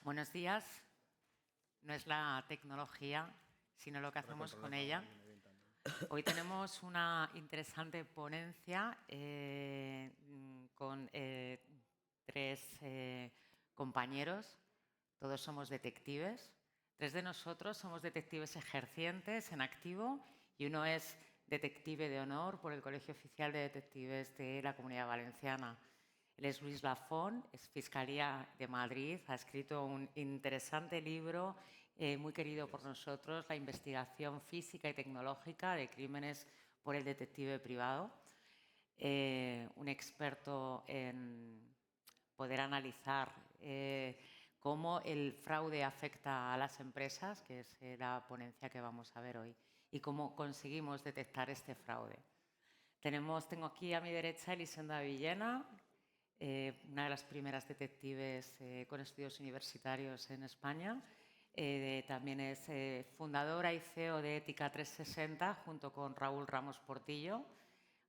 Buenos días. No es la tecnología, sino lo que hacemos con ella. Hoy tenemos una interesante ponencia con tres compañeros. Todos somos detectives. Tres de nosotros somos detectives ejercientes en activo y uno es detective de honor por el Colegio Oficial de Detectives de la Comunidad Valenciana. Él es Luis Lafón, es Fiscalía de Madrid, ha escrito un interesante libro muy querido por nosotros, La investigación física y tecnológica de crímenes por el detective privado. Un experto en poder analizar cómo el fraude afecta a las empresas, que es la ponencia que vamos a ver hoy, y cómo conseguimos detectar este fraude. Tengo aquí a mi derecha a Elisenda Villena, una de las primeras detectives con estudios universitarios en España. También es fundadora y CEO de Ética 360, junto con Raúl Ramos Portillo,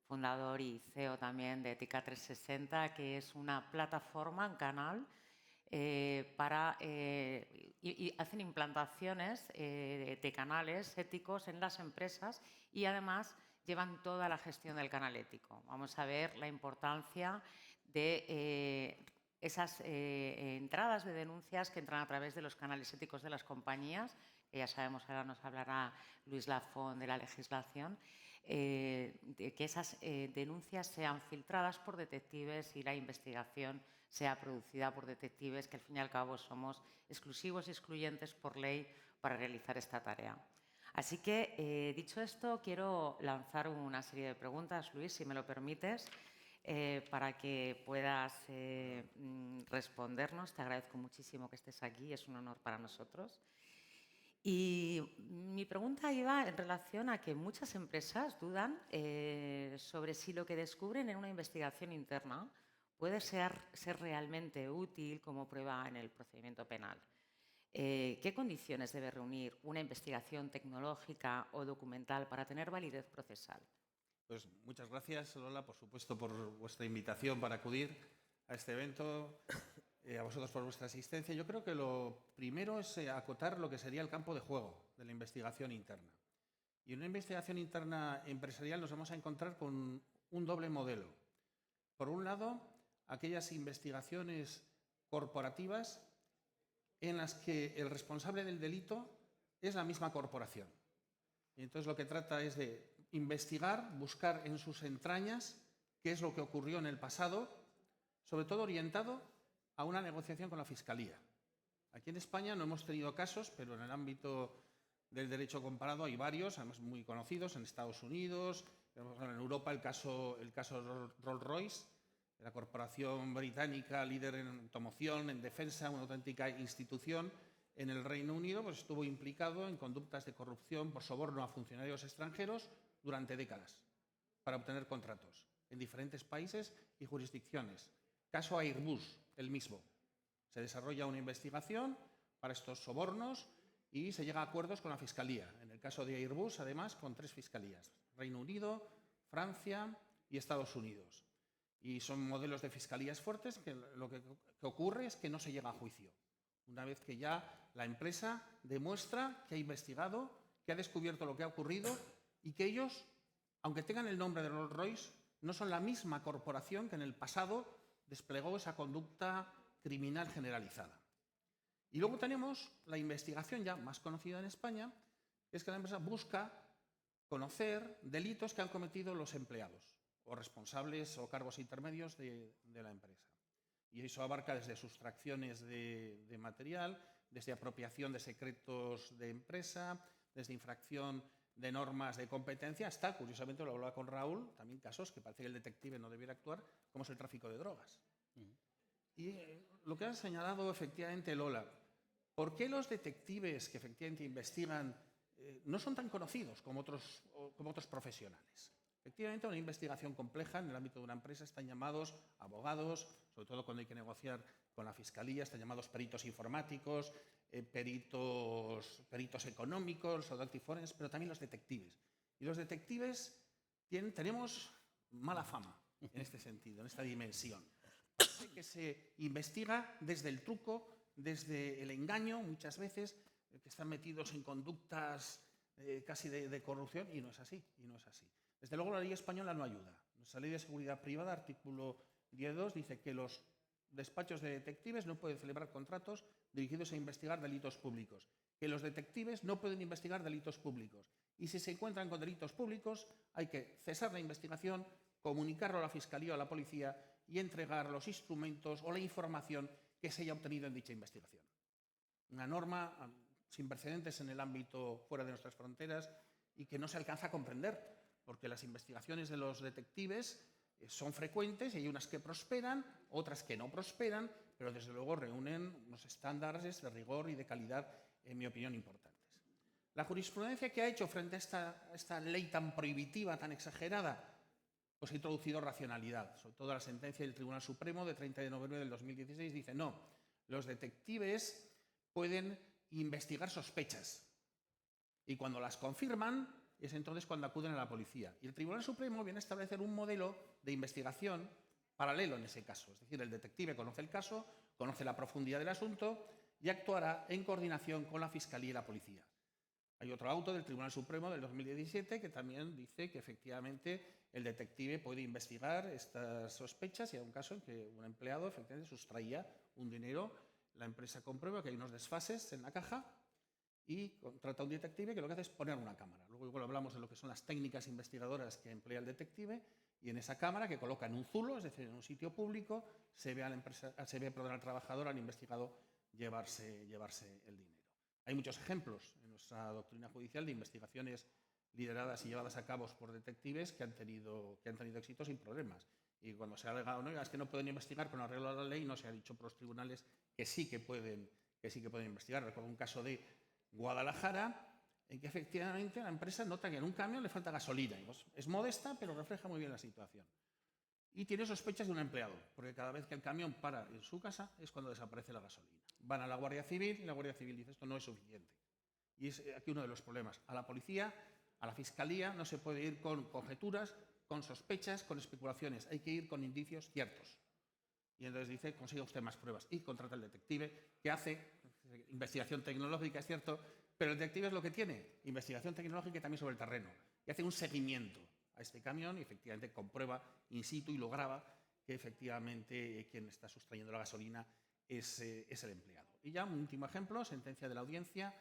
fundador y CEO también de Ética 360, que es una plataforma, un canal, y hacen implantaciones de canales éticos en las empresas y además llevan toda la gestión del canal ético. Vamos a ver la importancia de esas entradas de denuncias que entran a través de los canales éticos de las compañías, que ya sabemos, ahora nos hablará Luis Lafón de la legislación, de que esas denuncias sean filtradas por detectives y la investigación sea producida por detectives, que al fin y al cabo somos exclusivos y excluyentes por ley para realizar esta tarea. Así que, dicho esto, quiero lanzar una serie de preguntas, Luis, si me lo permites, para que puedas respondernos. Te agradezco muchísimo que estés aquí, es un honor para nosotros. Y mi pregunta iba en relación a que muchas empresas dudan sobre si lo que descubren en una investigación interna puede ser realmente útil como prueba en el procedimiento penal. ¿Qué condiciones debe reunir una investigación tecnológica o documental para tener validez procesal? Pues muchas gracias, Lola, por supuesto, por vuestra invitación para acudir a este evento, a vosotros por vuestra asistencia. Yo creo que lo primero es acotar lo que sería el campo de juego de la investigación interna. Y en una investigación interna empresarial nos vamos a encontrar con un doble modelo. Por un lado, aquellas investigaciones corporativas en las que el responsable del delito es la misma corporación. Y entonces lo que trata es de investigar, buscar en sus entrañas qué es lo que ocurrió en el pasado, sobre todo orientado a una negociación con la Fiscalía. Aquí en España no hemos tenido casos, pero en el ámbito del derecho comparado hay varios, además muy conocidos, en Estados Unidos, en Europa el caso Rolls-Royce, la corporación británica líder en automoción, en defensa, una auténtica institución. En el Reino Unido pues, estuvo implicado en conductas de corrupción por soborno a funcionarios extranjeros durante décadas para obtener contratos en diferentes países y jurisdicciones. Caso Airbus, el mismo. Se desarrolla una investigación para estos sobornos y se llega a acuerdos con la Fiscalía. En el caso de Airbus, además, con 3 fiscalías: Reino Unido, Francia y Estados Unidos. Y son modelos de fiscalías fuertes que lo que ocurre es que no se llega a juicio. Una vez que ya la empresa demuestra que ha investigado, que ha descubierto lo que ha ocurrido y que ellos, aunque tengan el nombre de Rolls-Royce, no son la misma corporación que en el pasado desplegó esa conducta criminal generalizada. Y luego tenemos la investigación ya más conocida en España, que es que la empresa busca conocer delitos que han cometido los empleados o responsables o cargos intermedios de la empresa. Y eso abarca desde sustracciones de material, desde apropiación de secretos de empresa, desde infracción de normas de competencia, hasta, curiosamente lo hablaba con Raúl, también casos que parece que el detective no debiera actuar, como es el tráfico de drogas. Y lo que ha señalado efectivamente Lola, ¿por qué los detectives que efectivamente investigan no son tan conocidos como otros profesionales? Efectivamente, una investigación compleja en el ámbito de una empresa están llamados abogados, sobre todo cuando hay que negociar con la Fiscalía, están llamados peritos informáticos, peritos económicos, audit forenses, pero también los detectives. Y los detectives tenemos mala fama en este sentido, en esta dimensión. Parece que se investiga desde el truco, desde el engaño, muchas veces, que están metidos en conductas casi de corrupción, y no es así, Desde luego la ley española no ayuda. Nuestra ley de seguridad privada, artículo 10.2, dice que los despachos de detectives no pueden celebrar contratos dirigidos a investigar delitos públicos, que los detectives no pueden investigar delitos públicos, y si se encuentran con delitos públicos hay que cesar la investigación, comunicarlo a la Fiscalía o a la Policía y entregar los instrumentos o la información que se haya obtenido en dicha investigación. Una norma sin precedentes en el ámbito fuera de nuestras fronteras y que no se alcanza a comprender, porque las investigaciones de los detectives son frecuentes y hay unas que prosperan, otras que no prosperan, pero desde luego reúnen unos estándares de rigor y de calidad, en mi opinión, importantes. La jurisprudencia que ha hecho frente a esta ley tan prohibitiva, tan exagerada, pues ha introducido racionalidad. Sobre todo la sentencia del Tribunal Supremo de 30 de noviembre del 2016 dice no, los detectives pueden investigar sospechas y cuando las confirman es entonces cuando acuden a la policía. Y el Tribunal Supremo viene a establecer un modelo de investigación paralelo en ese caso. Es decir, el detective conoce el caso, conoce la profundidad del asunto y actuará en coordinación con la Fiscalía y la Policía. Hay otro auto del Tribunal Supremo del 2017 que también dice que efectivamente el detective puede investigar estas sospechas y hay un caso en que un empleado efectivamente sustraía un dinero, la empresa comprueba que hay unos desfases en la caja y contrata a un detective que lo que hace es poner una cámara. Luego igual hablamos de lo que son las técnicas investigadoras que emplea el detective y en esa cámara que coloca en un zulo, es decir, en un sitio público, se ve al trabajador, al investigado, llevarse el dinero. Hay muchos ejemplos en nuestra doctrina judicial de investigaciones lideradas y llevadas a cabo por detectives que han tenido éxito sin problemas. Y cuando se ha alegado, no, es que no pueden investigar con arreglo a la ley, no se ha dicho por los tribunales que sí que pueden investigar. Recuerdo un caso de Guadalajara en que efectivamente la empresa nota que en un camión le falta gasolina. Pues es modesta, pero refleja muy bien la situación. Y tiene sospechas de un empleado, porque cada vez que el camión para en su casa es cuando desaparece la gasolina. Van a la Guardia Civil y la Guardia Civil dice esto no es suficiente. Y es aquí uno de los problemas. A la policía, a la Fiscalía, no se puede ir con conjeturas, con sospechas, con especulaciones. Hay que ir con indicios ciertos. Y entonces dice, consiga usted más pruebas. Y contrata al detective que hace investigación tecnológica, es cierto, pero el detective es lo que tiene, investigación tecnológica y también sobre el terreno. Y hace un seguimiento a este camión y efectivamente comprueba in situ y lo graba que efectivamente quien está sustrayendo la gasolina es el empleado. Y ya un último ejemplo, sentencia de la Audiencia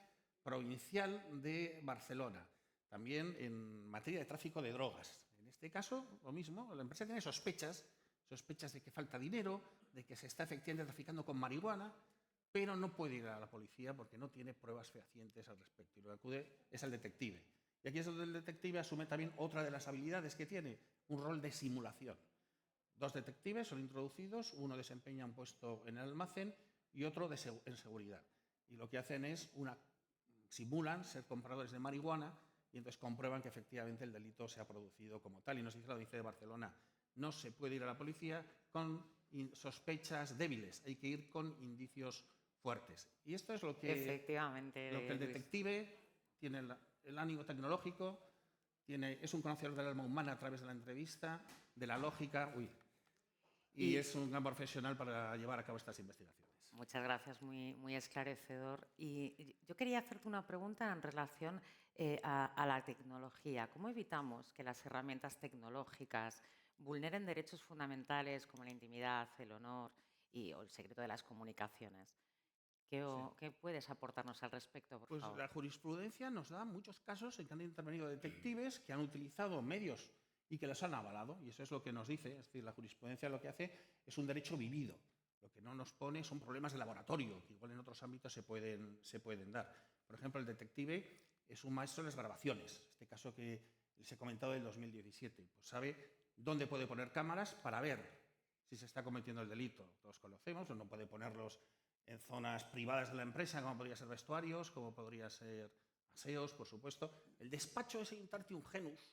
Provincial de Barcelona, también en materia de tráfico de drogas. En este caso, lo mismo, la empresa tiene sospechas de que falta dinero, de que se está efectivamente traficando con marihuana, pero no puede ir a la policía porque no tiene pruebas fehacientes al respecto. Y lo que acude es al detective. Y aquí es donde el detective asume también otra de las habilidades que tiene, un rol de simulación. Dos detectives son introducidos, uno desempeña un puesto en el almacén y otro en seguridad. Y lo que hacen es, simulan ser compradores de marihuana y entonces comprueban que efectivamente el delito se ha producido como tal. Y nos dice la Audiencia de Barcelona, no se puede ir a la policía con sospechas débiles, hay que ir con indicios fuertes. Y esto es lo que el detective tiene el ánimo tecnológico, es un conocedor del alma humana a través de la entrevista, de la lógica, y es un gran profesional para llevar a cabo estas investigaciones. Muchas gracias, muy esclarecedor. Y yo quería hacerte una pregunta en relación a la tecnología. ¿Cómo evitamos que las herramientas tecnológicas vulneren derechos fundamentales como la intimidad, el honor o el secreto de las comunicaciones? ¿Qué puedes aportarnos al respecto, por favor? La jurisprudencia nos da muchos casos en que han intervenido detectives que han utilizado medios y que los han avalado, y eso es lo que nos dice. Es decir, la jurisprudencia lo que hace es un derecho vivido. Lo que no nos pone son problemas de laboratorio, que igual en otros ámbitos se pueden dar. Por ejemplo, el detective es un maestro de las grabaciones. Este caso que les he comentado del 2017. Pues sabe dónde puede poner cámaras para ver si se está cometiendo el delito. Todos conocemos, no puede ponerlos en zonas privadas de la empresa, como podría ser vestuarios, como podría ser aseos, por supuesto. El despacho es untarte un genus.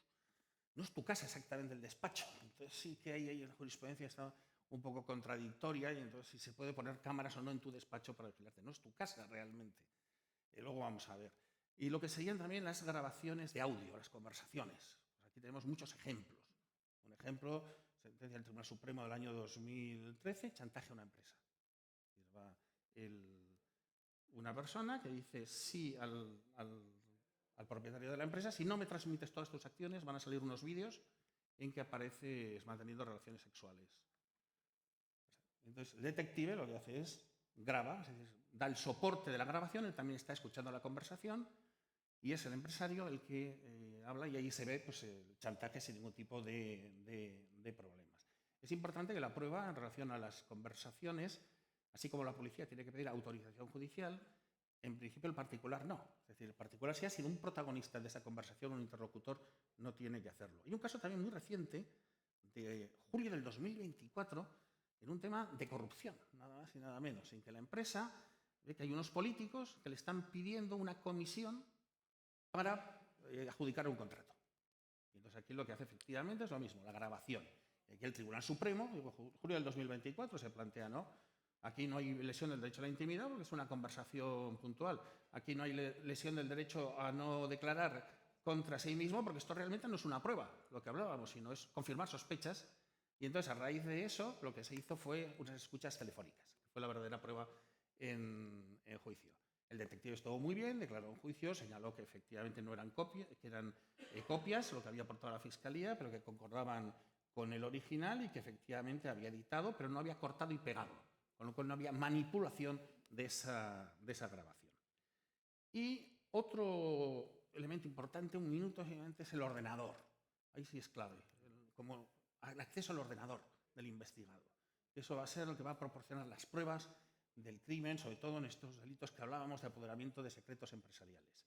No es tu casa exactamente el despacho. Entonces sí que ahí en la jurisprudencia está un poco contradictoria y entonces si se puede poner cámaras o no en tu despacho para vigilarte. No es tu casa realmente. Luego vamos a ver. Y lo que serían también las grabaciones de audio, las conversaciones. Pues aquí tenemos muchos ejemplos. Un ejemplo, sentencia del Tribunal Supremo del año 2013, chantaje a una empresa. El una persona que dice sí al propietario de la empresa: si no me transmites todas tus acciones, van a salir unos vídeos en que apareces manteniendo relaciones sexuales. Entonces, el detective lo que hace es graba, es decir, da el soporte de la grabación, él también está escuchando la conversación y es el empresario el que habla, y ahí se ve pues, el chantaje sin ningún tipo de problemas. Es importante que la prueba en relación a las conversaciones, así como la policía tiene que pedir autorización judicial, en principio el particular no. Es decir, el particular, si ha sido un protagonista de esa conversación, un interlocutor, no tiene que hacerlo. Y un caso también muy reciente, de julio del 2024, en un tema de corrupción, nada más y nada menos, en que la empresa ve que hay unos políticos que le están pidiendo una comisión para adjudicar un contrato. Y entonces aquí lo que hace efectivamente es lo mismo, la grabación. Y aquí el Tribunal Supremo, julio del 2024, se plantea, ¿no? Aquí no hay lesión del derecho a la intimidad porque es una conversación puntual. Aquí no hay lesión del derecho a no declarar contra sí mismo porque esto realmente no es una prueba, lo que hablábamos, sino es confirmar sospechas. Y entonces, a raíz de eso, lo que se hizo fue unas escuchas telefónicas, que fue la verdadera prueba en juicio. El detective estuvo muy bien, declaró en juicio, señaló que efectivamente no eran copias, que eran copias, lo que había aportado la Fiscalía, pero que concordaban con el original y que efectivamente había editado, pero no había cortado y pegado, con lo cual no había manipulación de esa grabación. Y otro elemento importante, un minuto, es el ordenador. Ahí sí es clave, como el acceso al ordenador del investigado. Eso va a ser lo que va a proporcionar las pruebas del crimen, sobre todo en estos delitos que hablábamos de apoderamiento de secretos empresariales.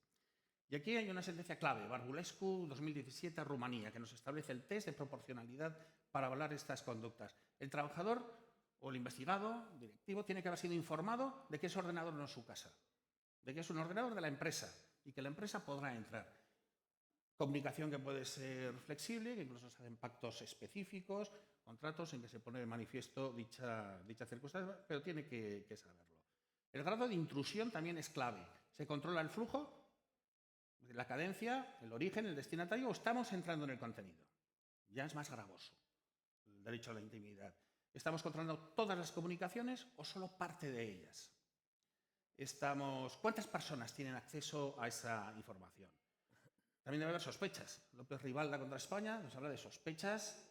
Y aquí hay una sentencia clave, Barbulescu 2017, Rumanía, que nos establece el test de proporcionalidad para avalar estas conductas. El trabajador o el investigado, directivo, tiene que haber sido informado de que ese ordenador no es su casa, de que es un ordenador de la empresa y que la empresa podrá entrar. Comunicación que puede ser flexible, que incluso se hacen pactos específicos, contratos en que se pone de manifiesto dicha circunstancia, pero tiene que saberlo. El grado de intrusión también es clave. Se controla el flujo, la cadencia, el origen, el destinatario, o estamos entrando en el contenido. Ya es más gravoso el derecho a la intimidad. ¿Estamos controlando todas las comunicaciones o solo parte de ellas? ¿Cuántas personas tienen acceso a esa información? También debe haber sospechas. López Rivalda contra España nos habla de sospechas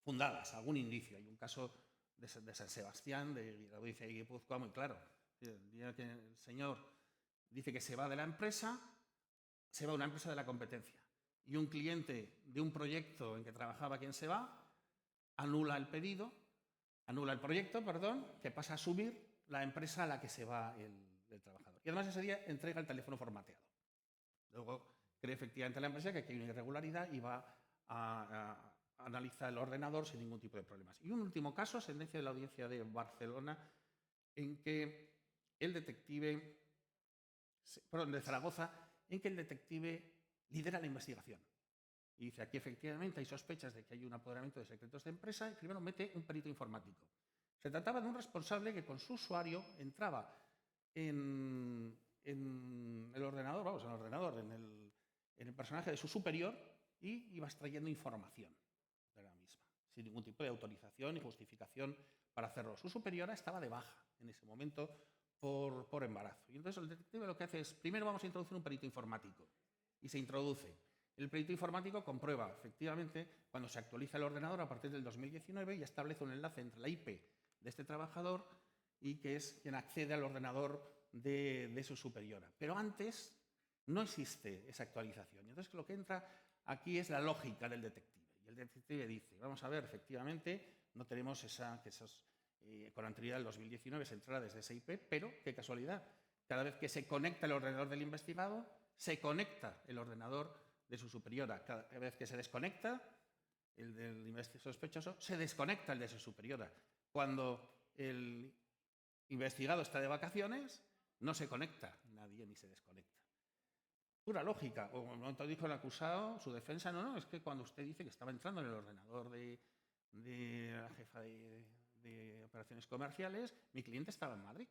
fundadas, algún indicio. Hay un caso de San Sebastián, de la audiencia de Guipúzcoa, muy claro. El día que el señor dice que se va de la empresa, se va a una empresa de la competencia. Y un cliente de un proyecto en que trabajaba quien se va, anula el proyecto, que pasa a asumir la empresa a la que se va el trabajador. Y además ese día entrega el teléfono formateado. Luego cree efectivamente la empresa que aquí hay una irregularidad y va a analizar el ordenador sin ningún tipo de problemas. Y un último caso, sentencia de la audiencia de Barcelona, en que el detective, de Zaragoza, en que el detective lidera la investigación. Y dice, aquí efectivamente hay sospechas de que hay un apoderamiento de secretos de empresa, y primero mete un perito informático. Se trataba de un responsable que con su usuario entraba en el ordenador, en el personaje de su superior, y iba extrayendo información de la misma, sin ningún tipo de autorización ni justificación para hacerlo. Su superiora estaba de baja en ese momento por embarazo. Y entonces el detective lo que hace es, primero vamos a introducir un perito informático, y se introduce. El perito informático comprueba, efectivamente, cuando se actualiza el ordenador a partir del 2019 y establece un enlace entre la IP de este trabajador y que es quien accede al ordenador de su superiora. Pero antes no existe esa actualización. Y entonces lo que entra aquí es la lógica del detective. Y el detective dice, vamos a ver, efectivamente, no tenemos con anterioridad del 2019 se entrara desde esa IP, pero qué casualidad, cada vez que se conecta el ordenador del investigado, se conecta el ordenador de su superiora. Cada vez que se desconecta el del sospechoso, se desconecta el de su superiora. Cuando el investigado está de vacaciones, no se conecta nadie ni se desconecta. Pura lógica. O en momento dijo el acusado, su defensa, no, es que cuando usted dice que estaba entrando en el ordenador de la jefa de operaciones comerciales, mi cliente estaba en Madrid,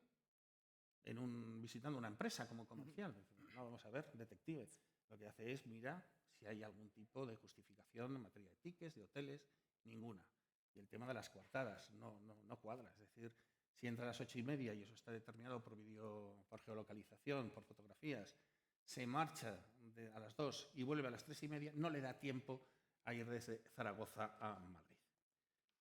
visitando una empresa como comercial. No, vamos a ver, detective. Lo que hace es, mira si hay algún tipo de justificación en materia de tickets, de hoteles, ninguna. Y el tema de las coartadas no cuadra. Es decir, Si entra a las 8:30 y eso está determinado por geolocalización, por fotografías, se marcha a las 2 y vuelve a las 3:30, no le da tiempo a ir desde Zaragoza a Madrid.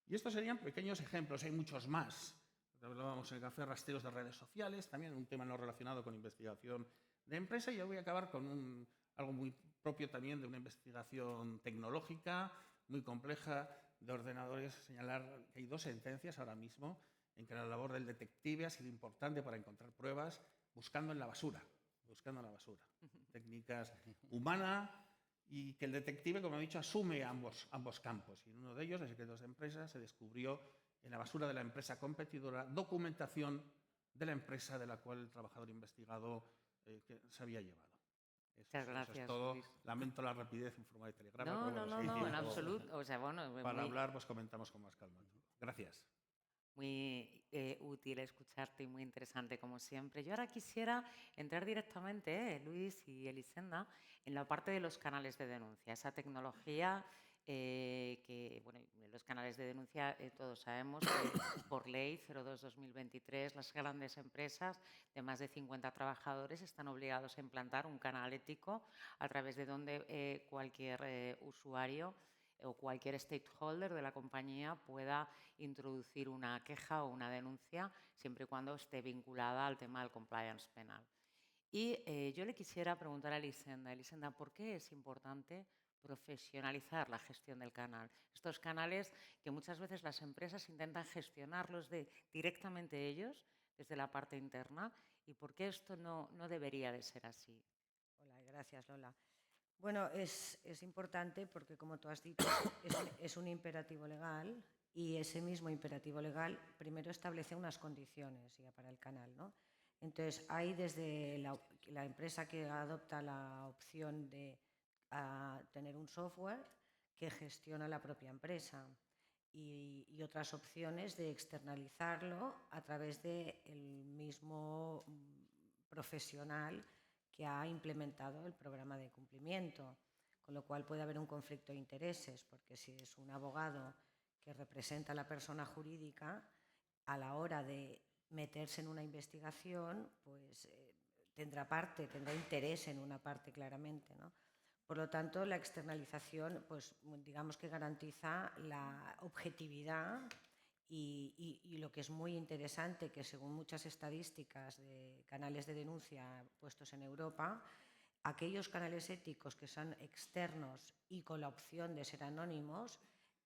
Y estos serían pequeños ejemplos, hay muchos más. Hablábamos en el café, rastreos de redes sociales, también un tema no relacionado con investigación de empresa, y yo voy a acabar con algo muy propio también de una investigación tecnológica, muy compleja, de ordenadores. Señalar que hay 2 sentencias ahora mismo en que la labor del detective ha sido importante para encontrar pruebas buscando en la basura. Técnicas humanas, y que el detective, como he dicho, asume ambos campos. Y en uno de ellos, de secretos de empresa, se descubrió en la basura de la empresa competidora documentación de la empresa de la cual el trabajador investigado que se había llevado. Muchas gracias, eso es todo. Luis. Lamento la rapidez en forma de telegrama. No, pero bueno, no, en absoluto. O sea, bueno, para hablar, pues comentamos con más calma. Gracias. Muy útil escucharte y muy interesante, como siempre. Yo ahora quisiera entrar directamente, Luis y Elisenda, en la parte de los canales de denuncia. Esa tecnología que, bueno, los canales de denuncia todos sabemos que por ley 02/2023 las grandes empresas de más de 50 trabajadores están obligados a implantar un canal ético a través de donde cualquier usuario o cualquier stakeholder de la compañía pueda introducir una queja o una denuncia, siempre y cuando esté vinculada al tema del compliance penal. Y yo le quisiera preguntar a Elisenda, ¿por qué es importante profesionalizar la gestión del canal? Estos canales que muchas veces las empresas intentan gestionarlos directamente ellos, desde la parte interna, ¿y por qué esto no debería de ser así? Hola, gracias, Lola. Bueno, es importante porque, como tú has dicho, es un imperativo legal, y ese mismo imperativo legal primero establece unas condiciones ya para el canal, ¿no? Entonces, hay desde la empresa que adopta la opción de tener un software que gestiona la propia empresa, y otras opciones de externalizarlo a través del mismo profesional que ha implementado el programa de cumplimiento, con lo cual puede haber un conflicto de intereses, porque si es un abogado que representa a la persona jurídica, a la hora de meterse en una investigación, pues tendrá interés en una parte claramente, ¿no? Por lo tanto, la externalización, pues digamos que garantiza la objetividad y lo que es muy interesante, que según muchas estadísticas de canales de denuncia puestos en Europa, aquellos canales éticos que son externos y con la opción de ser anónimos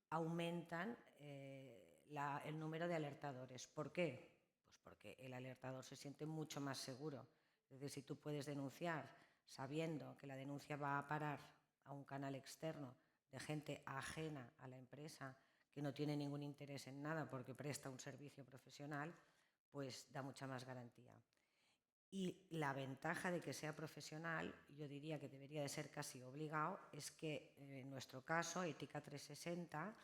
aumentan el número de alertadores. ¿Por qué? Pues porque el alertador se siente mucho más seguro. Es decir, si tú puedes denunciar sabiendo que la denuncia va a parar a un canal externo de gente ajena a la empresa, que no tiene ningún interés en nada porque presta un servicio profesional, pues da mucha más garantía. Y la ventaja de que sea profesional, yo diría que debería de ser casi obligado, es que en nuestro caso, Ética 360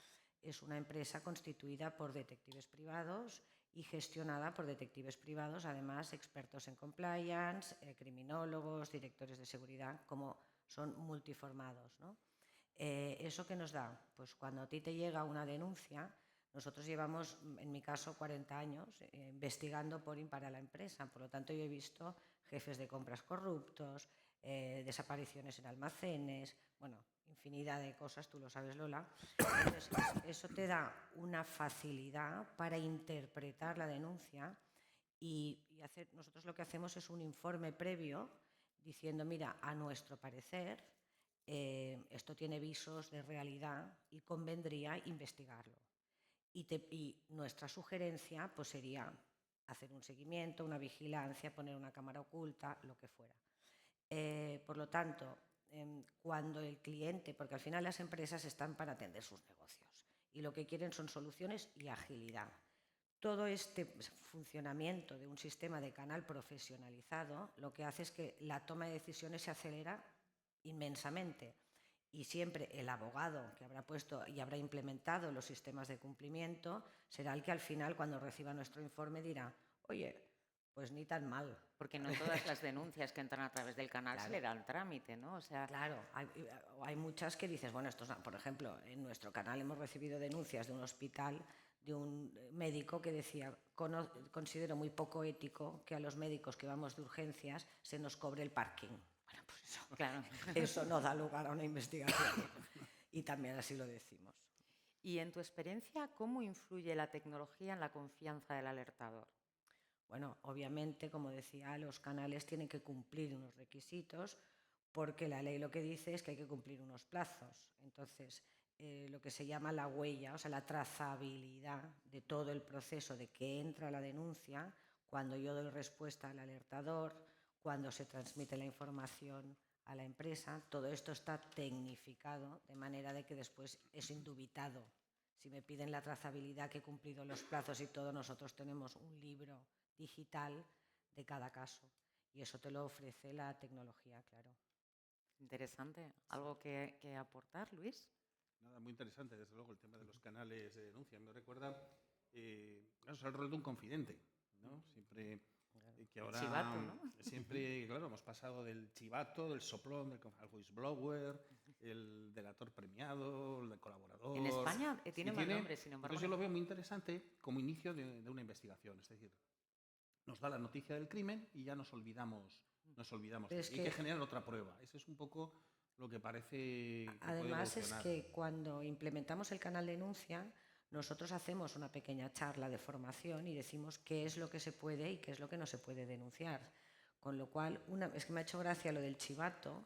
es una empresa constituida por detectives privados y gestionada por detectives privados, además expertos en compliance, criminólogos, directores de seguridad, como son multiformados, ¿no? ¿Eso qué nos da? Pues cuando a ti te llega una denuncia, nosotros llevamos, en mi caso, 40 años investigando por y para la empresa. Por lo tanto, yo he visto jefes de compras corruptos, desapariciones en almacenes, bueno, infinidad de cosas, tú lo sabes, Lola. Entonces, eso te da una facilidad para interpretar la denuncia y nosotros lo que hacemos es un informe previo diciendo, mira, a nuestro parecer, esto tiene visos de realidad y convendría investigarlo. Y nuestra sugerencia pues sería hacer un seguimiento, una vigilancia, poner una cámara oculta, lo que fuera. Por lo tanto, cuando el cliente, porque al final las empresas están para atender sus negocios y lo que quieren son soluciones y agilidad. Todo este funcionamiento de un sistema de canal profesionalizado lo que hace es que la toma de decisiones se acelera inmensamente. Y siempre el abogado que habrá puesto y habrá implementado los sistemas de cumplimiento será el que al final, cuando reciba nuestro informe, dirá, oye, pues ni tan mal. Porque no todas las denuncias que entran a través del canal se le dan trámite, ¿no? O sea, claro, hay muchas que dices, bueno, por ejemplo, en nuestro canal hemos recibido denuncias de un hospital médico que decía: considero muy poco ético que a los médicos que vamos de urgencias se nos cobre el parking. Bueno, pues eso, Claro. eso no da lugar a una investigación. Y también así lo decimos. Y en tu experiencia, ¿cómo influye la tecnología en la confianza del alertador? Bueno, obviamente, como decía, los canales tienen que cumplir unos requisitos porque la ley lo que dice es que hay que cumplir unos plazos. Entonces, lo que se llama la huella, o sea, la trazabilidad de todo el proceso de que entra la denuncia, cuando yo doy respuesta al alertador, cuando se transmite la información a la empresa, todo esto está tecnificado de manera de que después es indubitado. Si me piden la trazabilidad, que he cumplido los plazos y todo, nosotros tenemos un libro digital de cada caso y eso te lo ofrece la tecnología, claro. Interesante. ¿Algo que aportar, Luis? Nada, muy interesante, desde luego, el tema de los canales de denuncia. Me recuerda claro, es el rol de un confidente, ¿no? Siempre que ahora Chivato, ¿no? siempre, claro, hemos pasado del chivato, del soplón, al whistleblower, el delator premiado, el colaborador. En España tiene más tiene, nombres, sin embargo. entonces yo lo veo muy interesante como inicio de una investigación, es decir, nos da la noticia del crimen y ya nos olvidamos. Pero es Y hay que generar otra prueba. Ese es un poco lo que parece que puede además es evolucionar. que cuando implementamos el canal denuncia, nosotros hacemos una pequeña charla de formación y decimos qué es lo que se puede y qué es lo que no se puede denunciar. Con lo cual, es que me ha hecho gracia lo del chivato,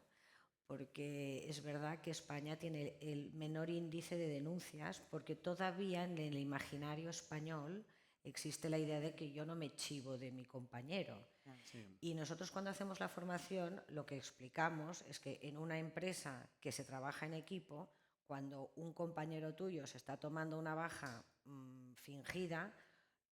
porque es verdad que España tiene el menor índice de denuncias, porque todavía en el imaginario español existe la idea de que yo no me chivo de mi compañero. Sí. Y nosotros cuando hacemos la formación lo que explicamos es que en una empresa que se trabaja en equipo, cuando un compañero tuyo se está tomando una baja fingida,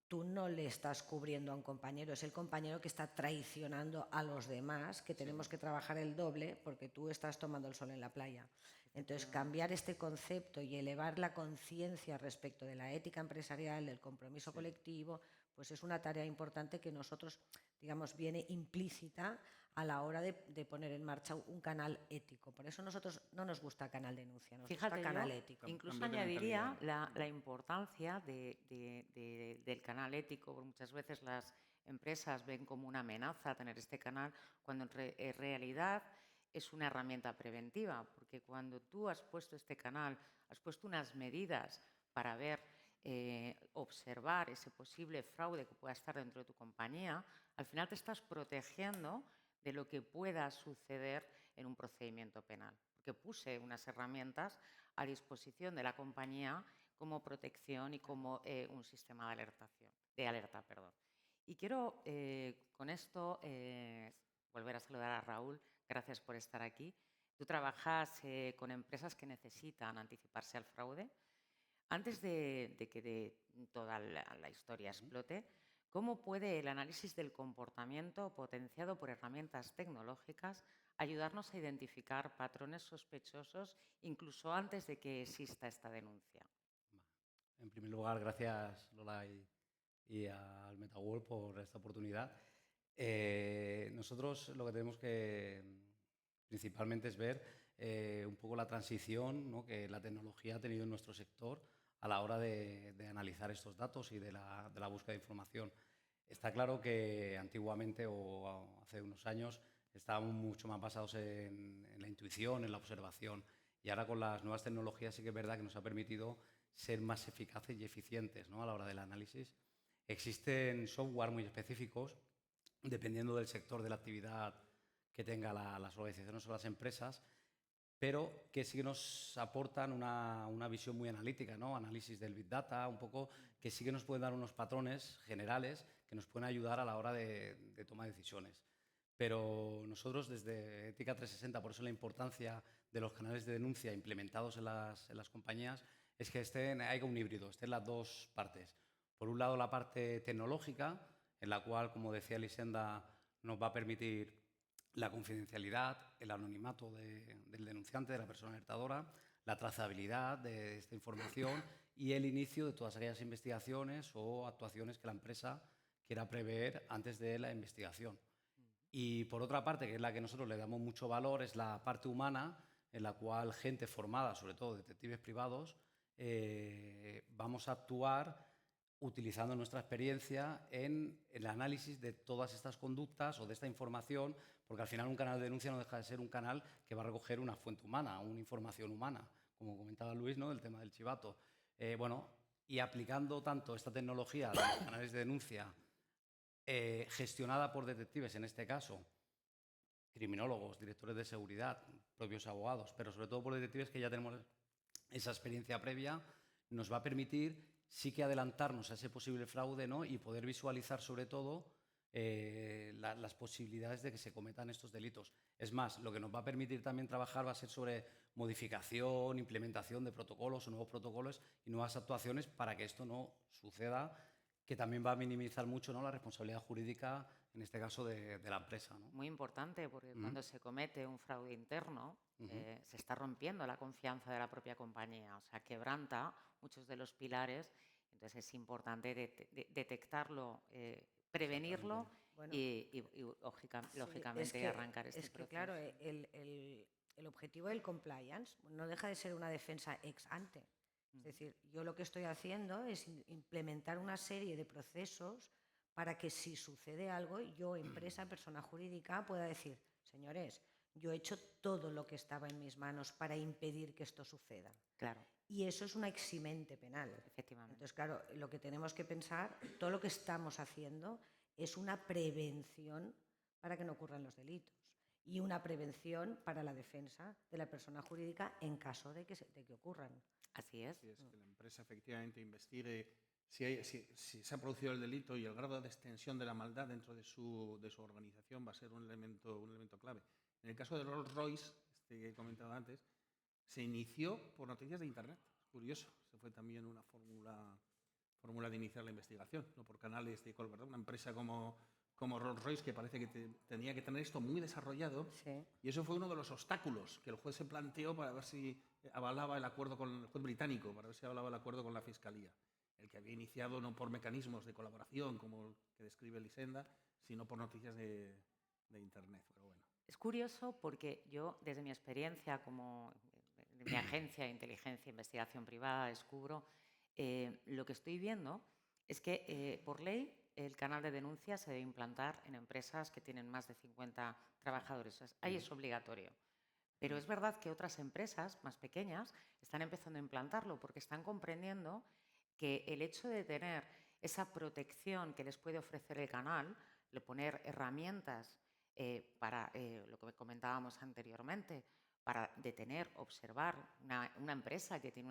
tú no le estás cubriendo a un compañero, es el compañero que está traicionando a los demás, que tenemos que trabajar el doble porque tú estás tomando el sol en la playa. Entonces, cambiar este concepto y elevar la conciencia respecto de la ética empresarial, del compromiso colectivo, pues es una tarea importante que nosotros, digamos, viene implícita a la hora de poner en marcha un canal ético. Por eso nosotros no nos gusta canal denuncia, nos Fíjate, gusta canal yo ético. incluso Cambio de añadiría mentalidad. la importancia del canal ético, porque muchas veces las empresas ven como una amenaza tener este canal, cuando en realidad es una herramienta preventiva, porque cuando tú has puesto este canal, has puesto unas medidas para ver, observar ese posible fraude que pueda estar dentro de tu compañía, al final te estás protegiendo de lo que pueda suceder en un procedimiento penal, porque puse unas herramientas a disposición de la compañía como protección y como un sistema de alerta. Y quiero con esto volver a saludar a Raúl. Gracias por estar aquí. Tú trabajas con empresas que necesitan anticiparse al fraude. Antes de que toda la historia explote, ¿cómo puede el análisis del comportamiento potenciado por herramientas tecnológicas ayudarnos a identificar patrones sospechosos incluso antes de que exista esta denuncia? En primer lugar, gracias Lola y al MetaWorld por esta oportunidad. Nosotros lo que tenemos que principalmente es ver un poco la transición, ¿no?, que la tecnología ha tenido en nuestro sector a la hora de analizar estos datos y de la búsqueda de información. Está claro que antiguamente o hace unos años estábamos mucho más basados en la intuición, en la observación, y ahora con las nuevas tecnologías sí que es verdad que nos ha permitido ser más eficaces y eficientes, ¿no?, a la hora del análisis. Existen software muy específicos, dependiendo del sector de la actividad que tengan las organizaciones o las empresas, pero que sí que nos aportan una visión muy analítica, ¿no? Análisis del Big Data, un poco, que sí que nos pueden dar unos patrones generales que nos pueden ayudar a la hora de tomar decisiones. Pero nosotros desde Ética 360, por eso la importancia de los canales de denuncia implementados en las compañías, es que haya un híbrido, estén las dos partes. Por un lado, la parte tecnológica, en la cual, como decía Elisenda, nos va a permitir la confidencialidad, el anonimato del denunciante, de la persona alertadora, la trazabilidad de esta información y el inicio de todas aquellas investigaciones o actuaciones que la empresa quiera prever antes de la investigación. Y por otra parte, que es la que nosotros le damos mucho valor, es la parte humana, en la cual gente formada, sobre todo detectives privados, vamos a actuar utilizando nuestra experiencia en el análisis de todas estas conductas o de esta información, porque al final un canal de denuncia no deja de ser un canal que va a recoger una fuente humana, una información humana, como comentaba Luis, ¿no?, del tema del chivato. Y aplicando tanto esta tecnología de los canales de denuncia gestionada por detectives, en este caso, criminólogos, directores de seguridad, propios abogados, pero sobre todo por detectives que ya tenemos esa experiencia previa, nos va a permitir sí que adelantarnos a ese posible fraude, ¿no?, y poder visualizar sobre todo las posibilidades de que se cometan estos delitos. Es más, lo que nos va a permitir también trabajar va a ser sobre modificación, implementación de protocolos o nuevos protocolos y nuevas actuaciones para que esto no suceda, que también va a minimizar mucho, ¿no?, la responsabilidad jurídica, en este caso, de la empresa, ¿no? Muy importante, porque cuando se comete un fraude interno, se está rompiendo la confianza de la propia compañía, o sea, quebranta muchos de los pilares. Entonces es importante detectarlo, prevenirlo Bueno, y sí, lógicamente arrancar este es que proceso. claro, el objetivo del compliance no deja de ser una defensa ex ante. Es decir, yo lo que estoy haciendo es implementar una serie de procesos para que si sucede algo, yo, empresa, persona jurídica, pueda decir, señores, yo he hecho todo lo que estaba en mis manos para impedir que esto suceda. Claro, Y eso es una eximente penal. efectivamente. Entonces, claro, lo que tenemos que pensar, todo lo que estamos haciendo es una prevención para que no ocurran los delitos y una prevención para la defensa de la persona jurídica en caso de que ocurran. Así es. Así es, que la empresa efectivamente investigue si se ha producido el delito y el grado de extensión de la maldad dentro de su organización va a ser un elemento clave. En el caso de Rolls-Royce, que he comentado antes, se inició por noticias de Internet. Es curioso, se fue también una fórmula de iniciar la investigación, no por canales de ¿verdad? Una empresa como Rolls-Royce, que parece que tenía que tener esto muy desarrollado, Sí. y eso fue uno de los obstáculos que el juez se planteó para ver si avalaba el acuerdo con el juez británico, para ver si avalaba el acuerdo con la Fiscalía, el que había iniciado no por mecanismos de colaboración, como el que describe Elisenda, sino por noticias de Internet. Pero bueno. Es curioso porque yo, desde mi experiencia como de mi agencia de inteligencia e investigación privada, descubro, lo que estoy viendo es que, por ley, el canal de denuncia se debe implantar en empresas que tienen más de 50 trabajadores. O sea, ahí es obligatorio. Pero es verdad que otras empresas más pequeñas están empezando a implantarlo porque están comprendiendo que el hecho de tener esa protección que les puede ofrecer el canal, de poner herramientas para lo que comentábamos anteriormente, para detener, observar una empresa que tiene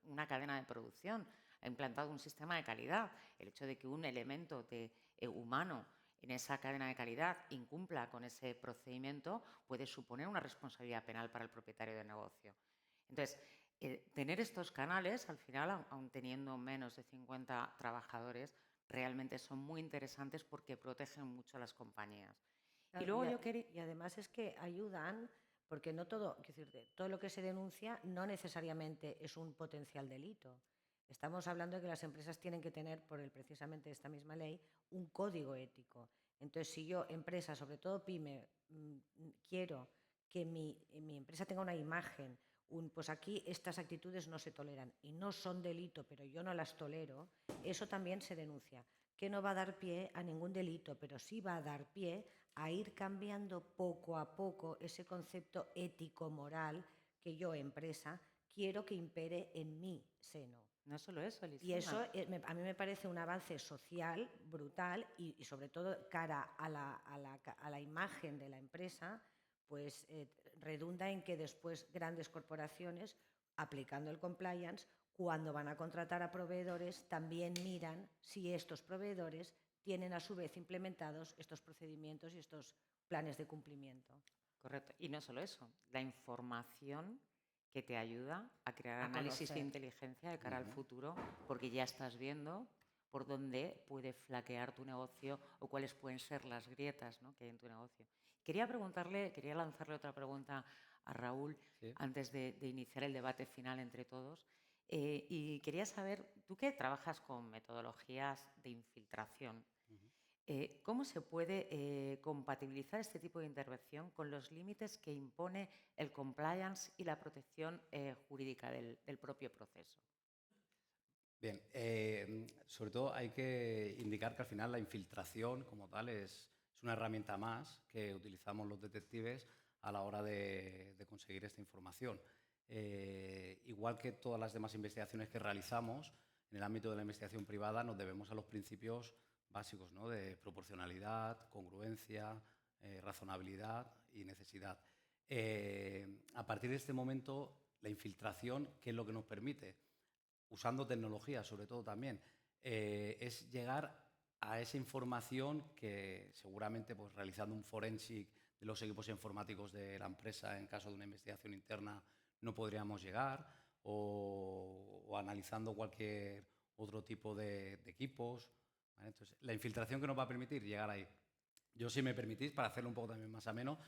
una cadena de producción, ha implantado un sistema de calidad, el hecho de que un elemento humano en esa cadena de calidad incumpla con ese procedimiento puede suponer una responsabilidad penal para el propietario del negocio. Entonces, tener estos canales, al final, aun teniendo menos de 50 trabajadores, realmente son muy interesantes porque protegen mucho a las compañías. Y luego yo quería... Y además es que ayudan, porque no todo, todo lo que se denuncia no necesariamente es un potencial delito. Estamos hablando de que las empresas tienen que tener, precisamente esta misma ley, un código ético. Entonces, si yo, empresa, sobre todo pyme, quiero que mi empresa tenga una imagen, pues aquí estas actitudes no se toleran y no son delito, pero yo no las tolero, eso también se denuncia, que no va a dar pie a ningún delito, pero sí va a dar pie a ir cambiando poco a poco ese concepto ético-moral que yo, empresa, quiero que impere en mi seno. No solo eso, Elisenda. Y eso a mí me parece un avance social brutal y sobre todo cara a la imagen de la empresa, pues redunda en que después grandes corporaciones, aplicando el compliance, cuando van a contratar a proveedores, también miran si estos proveedores tienen a su vez implementados estos procedimientos y estos planes de cumplimiento. Correcto. Y no solo eso, la información que te ayuda a crear A análisis de conocer. inteligencia de cara al futuro, porque ya estás viendo por dónde puede flaquear tu negocio o cuáles pueden ser las grietas, ¿no?, que hay en tu negocio. Quería lanzarle otra pregunta a Raúl, Sí. antes de iniciar el debate final entre todos. Y quería saber, tú que trabajas con metodologías de infiltración, ¿cómo se puede compatibilizar este tipo de intervención con los límites que impone el compliance y la protección jurídica del propio proceso? Bien, sobre todo hay que indicar que al final la infiltración como tal es una herramienta más que utilizamos los detectives a la hora de conseguir esta información. Igual que todas las demás investigaciones que realizamos, en el ámbito de la investigación privada nos debemos a los principios básicos, ¿no?, de proporcionalidad, congruencia, razonabilidad y necesidad. A partir de este momento, la infiltración, ¿qué es lo que nos permite? Usando tecnología sobre todo también, es llegar a esa información que seguramente pues, realizando un forensic de los equipos informáticos de la empresa en caso de una investigación interna no podríamos llegar, o analizando cualquier otro tipo de equipos, ¿vale? Entonces, la infiltración que nos va a permitir llegar ahí. Yo, si me permitís, para hacerlo un poco también más ameno,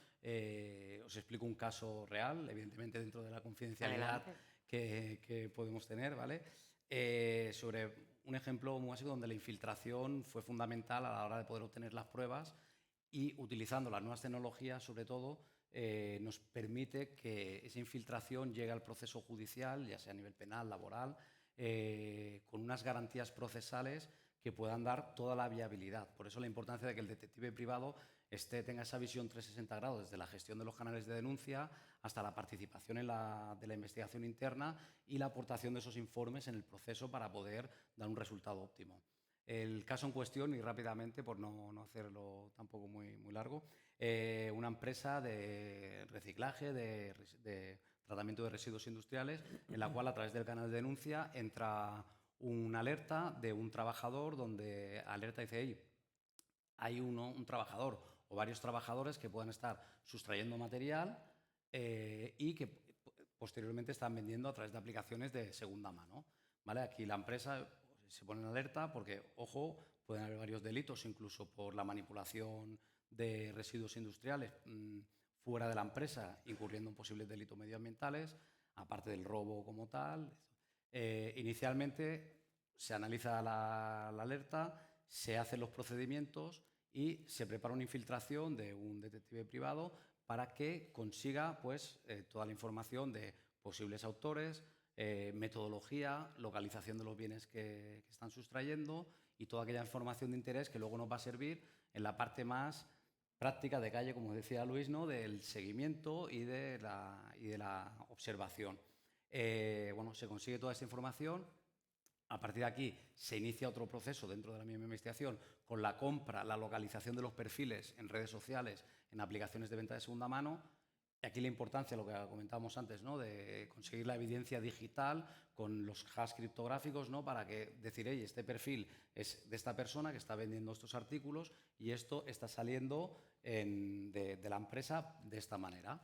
os explico un caso real, evidentemente dentro de la confidencialidad que podemos tener, ¿vale? Sobre un ejemplo muy básico donde la infiltración fue fundamental a la hora de poder obtener las pruebas y, utilizando las nuevas tecnologías, sobre todo, nos permite que esa infiltración llegue al proceso judicial, ya sea a nivel penal, laboral, con unas garantías procesales que puedan dar toda la viabilidad. Por eso la importancia de que el detective privado tenga esa visión 360 grados, desde la gestión de los canales de denuncia hasta la participación de la investigación interna y la aportación de esos informes en el proceso para poder dar un resultado óptimo. El caso en cuestión, y rápidamente, por no hacerlo tampoco muy largo, una empresa de reciclaje, de tratamiento de residuos industriales, en la cual, a través del canal de denuncia, entra una alerta de un trabajador donde alerta dice: hey, hay un trabajador o varios trabajadores que puedan estar sustrayendo material y que posteriormente están vendiendo a través de aplicaciones de segunda mano, ¿vale? Aquí la empresa se pone en alerta porque, ojo, pueden haber varios delitos, incluso por la manipulación de residuos industriales fuera de la empresa, incurriendo en posibles delitos medioambientales, aparte del robo como tal. Inicialmente se analiza la alerta, se hacen los procedimientos y se prepara una infiltración de un detective privado para que consiga pues, toda la información de posibles autores, metodología, localización de los bienes que están sustrayendo y toda aquella información de interés que luego nos va a servir en la parte más práctica de calle, como decía Luis, ¿no?, del seguimiento y de la observación. Bueno, se consigue toda esta información. A partir de aquí se inicia otro proceso dentro de la misma investigación con la compra, la localización de los perfiles en redes sociales, en aplicaciones de venta de segunda mano. Y aquí la importancia, lo que comentábamos antes, ¿no?, de conseguir la evidencia digital con los hash criptográficos, ¿no?, para que decir: hey, este perfil es de esta persona que está vendiendo estos artículos y esto está saliendo de la empresa de esta manera.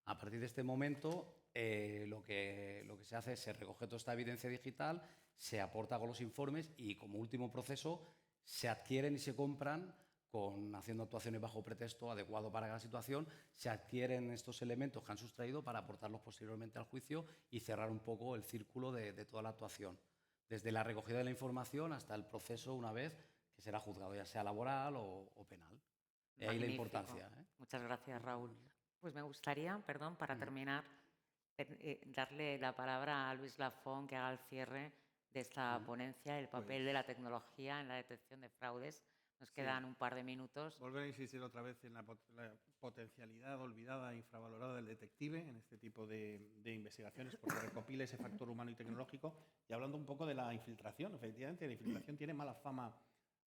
A partir de este momento, lo que se hace es se recoge toda esta evidencia digital, se aporta con los informes y, como último proceso, se adquieren y se compran, haciendo actuaciones bajo pretexto adecuado para cada situación, se adquieren estos elementos que han sustraído para aportarlos posteriormente al juicio y cerrar un poco el círculo de toda la actuación, desde la recogida de la información hasta el proceso una vez que será juzgado, ya sea laboral o penal. Y ahí la importancia. Muchas gracias, Raúl. Pues me gustaría, perdón, para terminar, darle la palabra a Luis Lafón, que haga el cierre de esta ponencia, el papel de la tecnología en la detección de fraudes. Nos quedan un par de minutos. Volver a insistir otra vez en la potencialidad olvidada e infravalorada del detective en este tipo de investigaciones, porque recopila ese factor humano y tecnológico. Y hablando un poco de la infiltración, efectivamente, la infiltración tiene mala fama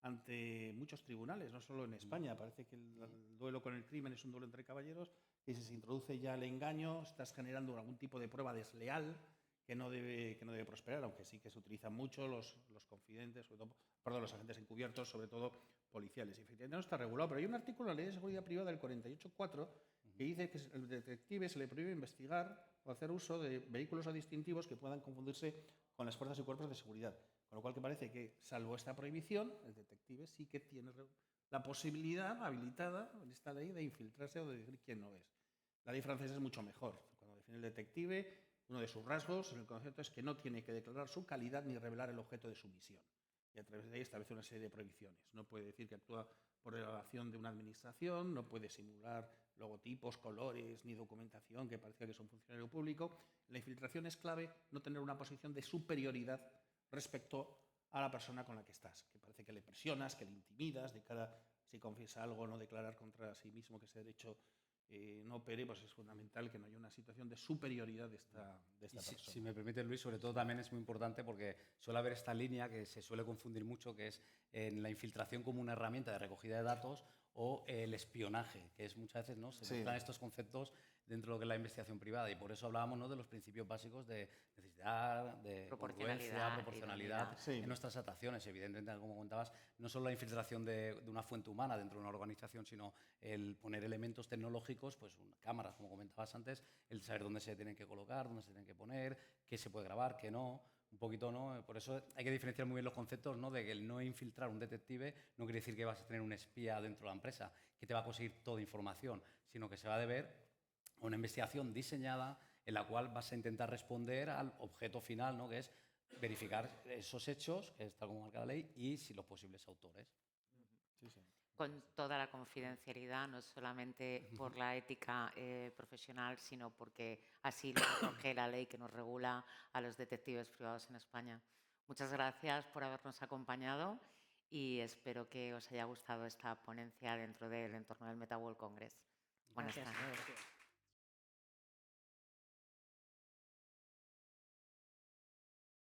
ante muchos tribunales, no solo en España. Parece que el duelo con el crimen es un duelo entre caballeros y si se introduce ya el engaño, estás generando algún tipo de prueba desleal que no debe prosperar, aunque sí que se utilizan mucho los confidentes, sobre todo, perdón, los agentes encubiertos, sobre todo policiales. Y efectivamente no está regulado, pero hay un artículo en la Ley de Seguridad Privada del 48.4 que dice que al detective se le prohíbe investigar o hacer uso de vehículos o distintivos que puedan confundirse con las fuerzas y cuerpos de seguridad. Con lo cual, que parece que, salvo esta prohibición, el detective sí que tiene la posibilidad habilitada en esta ley de infiltrarse o de decir quién no es. La ley francesa es mucho mejor. Cuando define el detective, uno de sus rasgos en el concepto es que no tiene que declarar su calidad ni revelar el objeto de su misión. Y a través de ahí establece una serie de prohibiciones. No puede decir que actúa por delegación de una administración, no puede simular logotipos, colores ni documentación que parezca que es un funcionario público. La infiltración es clave no tener una posición de superioridad respecto a la persona con la que estás, que parece que le presionas, que le intimidas, de cara, si confiesa algo, no declarar contra sí mismo que ese derecho no opere, pues es fundamental que no haya una situación de superioridad de esta persona. Si me permite, Luis, sobre todo también es muy importante porque suele haber esta línea que se suele confundir mucho, que es en la infiltración como una herramienta de recogida de datos o el espionaje, que es muchas veces, ¿no? Se mezclan estos conceptos dentro de lo que es la investigación privada, y por eso hablábamos, ¿no?, de los principios básicos de necesidad, de congruencia, proporcionalidad en nuestras actuaciones. Evidentemente, como comentabas, no solo la infiltración de una fuente humana dentro de una organización, sino el poner elementos tecnológicos, pues cámaras, como comentabas antes, el saber dónde se tienen que colocar, dónde se tienen que poner, qué se puede grabar, qué no. Un poquito, ¿no? Por eso hay que diferenciar muy bien los conceptos, ¿no? De que el no infiltrar un detective no quiere decir que vas a tener un espía dentro de la empresa, que te va a conseguir toda información, sino que se va a deber a una investigación diseñada en la cual vas a intentar responder al objeto final, ¿no?, que es verificar esos hechos, que es tal como marca la ley, y si los posibles autores. Con toda la confidencialidad, no solamente por la ética profesional, sino porque así lo recoge la ley que nos regula a los detectives privados en España. Muchas gracias por habernos acompañado y espero que os haya gustado esta ponencia dentro del entorno del MetaWorld Congress. Buenas tardes.